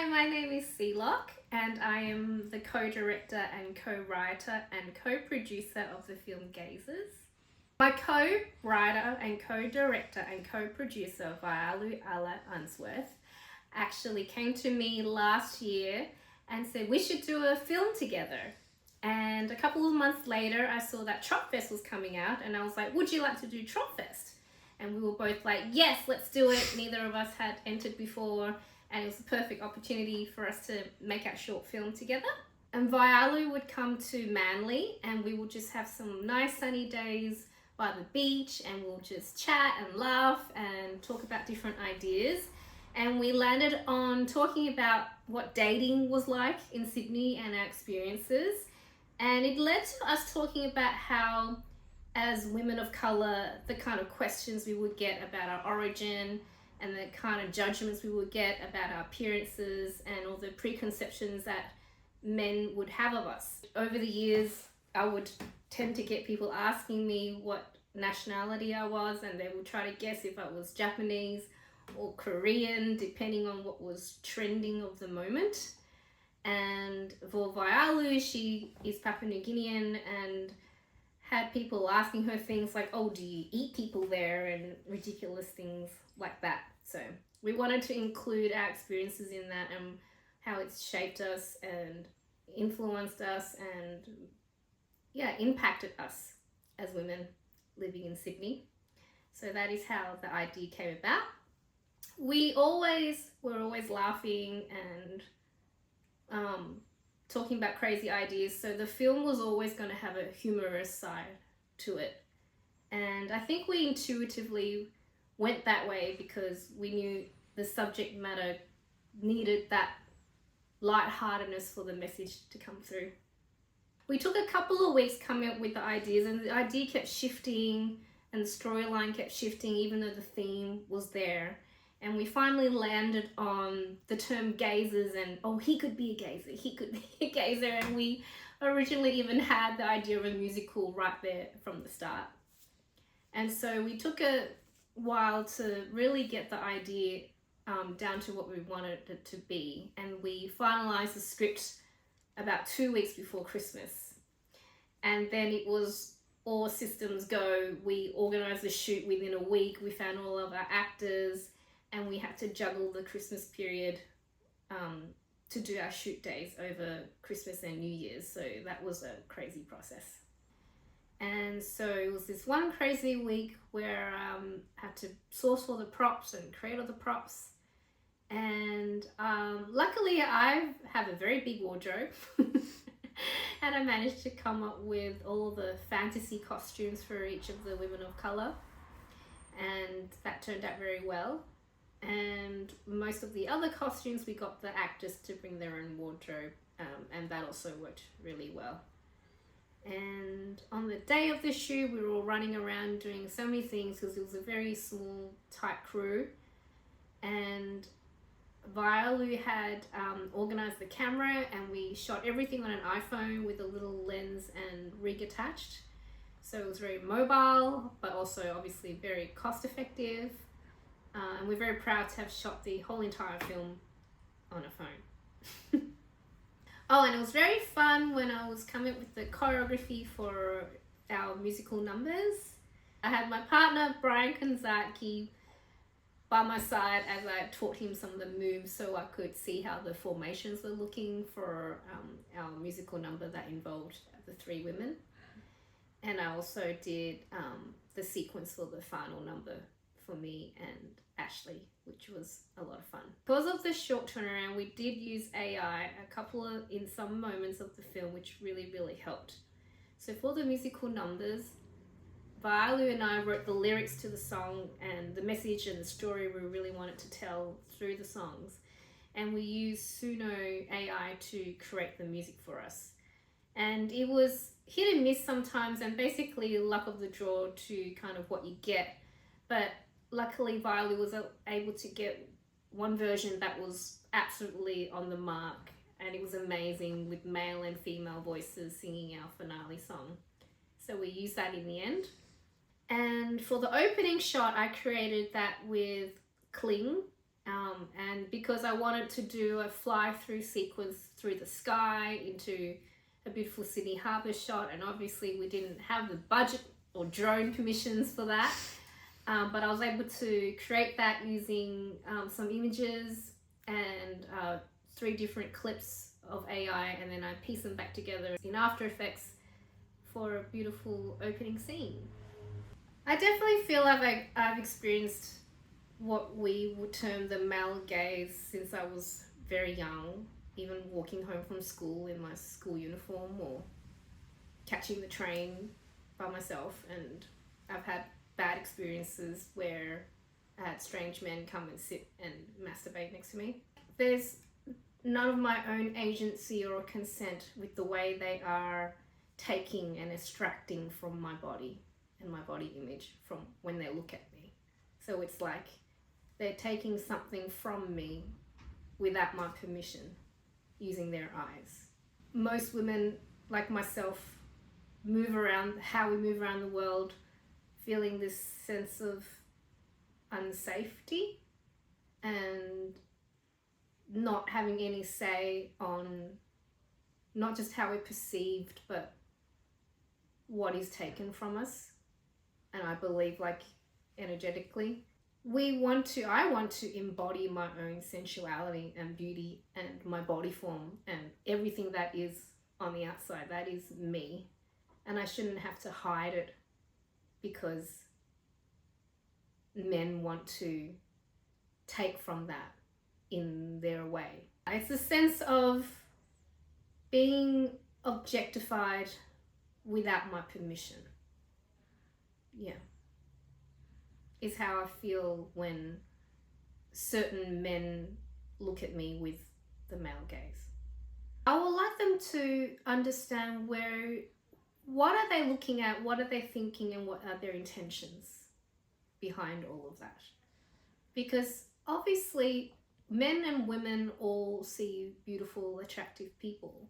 Hi, my name is Sze Lok, and I am the co-director and co-writer and co-producer of the film Gazers. My co-writer and co-director and co-producer, Veialu Aila-Unsworth, actually came to me last year and said we should do a film together. And a couple of months later, I saw that Tropfest was coming out, and I was like, would you like to do Tropfest? And we were both like, yes, let's do it. Neither of us had entered before, and it was a perfect opportunity for us to make our short film together. And Veialu would come to Manly, and we would just have some nice sunny days by the beach, and we'll just chat and laugh and talk about different ideas. And we landed on talking about what dating was like in Sydney and our experiences. And it led to us talking about how, as women of colour, the kind of questions we would get about our origin and the kind of judgments we would get about our appearances and all the preconceptions that men would have of us. Over the years, I would tend to get people asking me what nationality I was, and they would try to guess if I was Japanese or Korean, depending on what was trending of the moment. And for Veialu, she is Papua New Guinean and had people asking her things like, oh, do you eat people there, and ridiculous things like that. So we wanted to include our experiences in that and how it's shaped us and influenced us and impacted us as women living in Sydney. So that is how the idea came about. We were always laughing and talking about crazy ideas, so the film was always going to have a humorous side to it. And I think we intuitively went that way because we knew the subject matter needed that lightheartedness for the message to come through. We took a couple of weeks coming up with the ideas, and the idea kept shifting and the storyline kept shifting even though the theme was there. And we finally landed on the term gazers, and oh, he could be a gazer, he could be a gazer. And we originally even had the idea of a musical right there from the start. And so we took a while to really get the idea down to what we wanted it to be. And we finalized the script about 2 weeks before Christmas. And then it was all systems go. We organized the shoot within a week. We found all of our actors, and we had to juggle the Christmas period to do our shoot days over Christmas and New Year's. So that was a crazy process. And so it was this one crazy week where I had to source all the props and create all the props. And luckily I have a very big wardrobe and I managed to come up with all the fantasy costumes for each of the women of colour. And that turned out very well. And most of the other costumes, we got the actors to bring their own wardrobe, and that also worked really well. And on the day of the shoot, we were all running around doing so many things because it was a very small, tight crew. And Veialu had organised the camera, and we shot everything on an iPhone with a little lens and rig attached. So it was very mobile, but also obviously very cost effective. And we're very proud to have shot the whole entire film on a phone. Oh, and it was very fun when I was coming up with the choreography for our musical numbers. I had my partner, Brian Kanzaki, by my side as I taught him some of the moves so I could see how the formations were looking for our musical number that involved the three women. And I also did the sequence for the final number for me and Ashley, which was a lot of fun. Because of the short turnaround, we did use AI in some moments of the film, which really helped. So for the musical numbers, Veialu and I wrote the lyrics to the song and the message and the story we really wanted to tell through the songs. And we used Suno AI to create the music for us. And it was hit and miss sometimes, and basically luck of the draw to kind of what you get. But luckily, Veialu was able to get one version that was absolutely on the mark, and it was amazing with male and female voices singing our finale song. So we used that in the end. And for the opening shot, I created that with Cling, And because I wanted to do a fly-through sequence through the sky into a beautiful Sydney Harbour shot, and obviously we didn't have the budget or drone permissions for that, but I was able to create that using some images and 3 different clips of AI, and then I pieced them back together in After Effects for a beautiful opening scene. I definitely feel like I've experienced what we would term the male gaze since I was very young, even walking home from school in my school uniform or catching the train by myself. And I've had bad experiences where I had strange men come and sit and masturbate next to me. There's none of my own agency or consent with the way they are taking and extracting from my body and my body image from when they look at me. So it's like they're taking something from me without my permission, using their eyes. Most women, like myself, move around, how we move around the world, feeling this sense of unsafety and not having any say on not just how we're perceived, but what is taken from us. And I believe, like, energetically, I want to embody my own sensuality and beauty and my body form and everything that is on the outside. That is me. And I shouldn't have to hide it because men want to take from that in their way. It's a sense of being objectified without my permission. Yeah. Is how I feel when certain men look at me with the male gaze. I would like them to understand what are they looking at, what are they thinking, and what are their intentions behind all of that. Because obviously men and women all see beautiful, attractive people.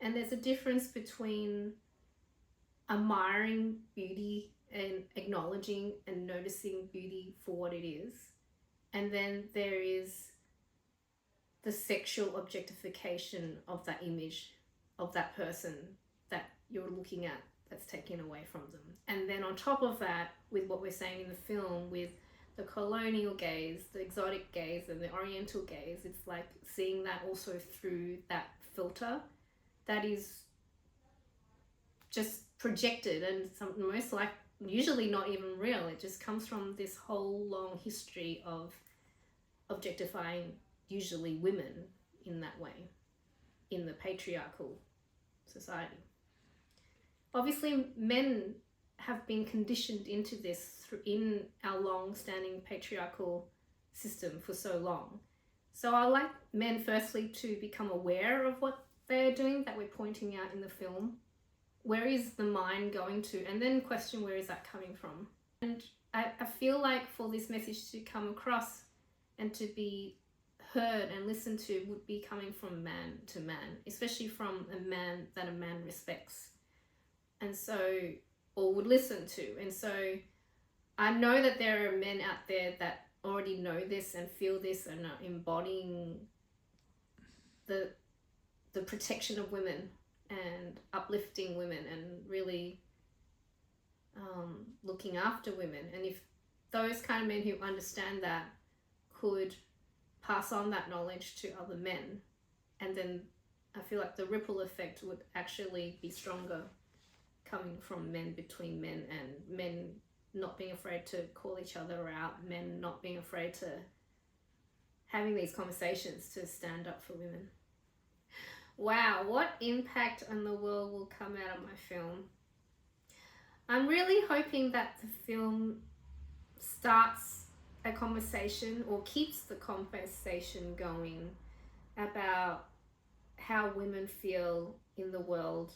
And there's a difference between admiring beauty and acknowledging and noticing beauty for what it is. And then there is the sexual objectification of that image of that person that you're looking at that's taken away from them. And then on top of that, with what we're saying in the film, with the colonial gaze, the exotic gaze, and the oriental gaze, it's like seeing that also through that filter that is just projected and most like usually not even real. It just comes from this whole long history of objectifying usually women in that way in the patriarchal society. Obviously men have been conditioned into this in our long-standing patriarchal system for so long. So I like men firstly to become aware of what they're doing that we're pointing out in the film. Where is the mind going to? And then question, where is that coming from? And I feel like for this message to come across and to be heard and listened to would be coming from man to man, especially from a man that a man respects. And so, or would listen to. And so I know that there are men out there that already know this and feel this and are embodying the protection of women and uplifting women and really looking after women. And if those kind of men who understand that could pass on that knowledge to other men, and then I feel like the ripple effect would actually be stronger coming from men, between men, and men not being afraid to call each other out, men not being afraid to having these conversations to stand up for women. Wow, what impact on the world will come out of my film? I'm really hoping that the film starts a conversation or keeps the conversation going about how women feel in the world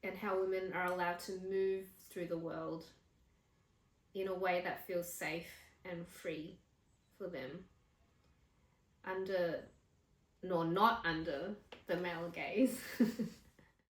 and how women are allowed to move through the world in a way that feels safe and free for them, not under the male gaze.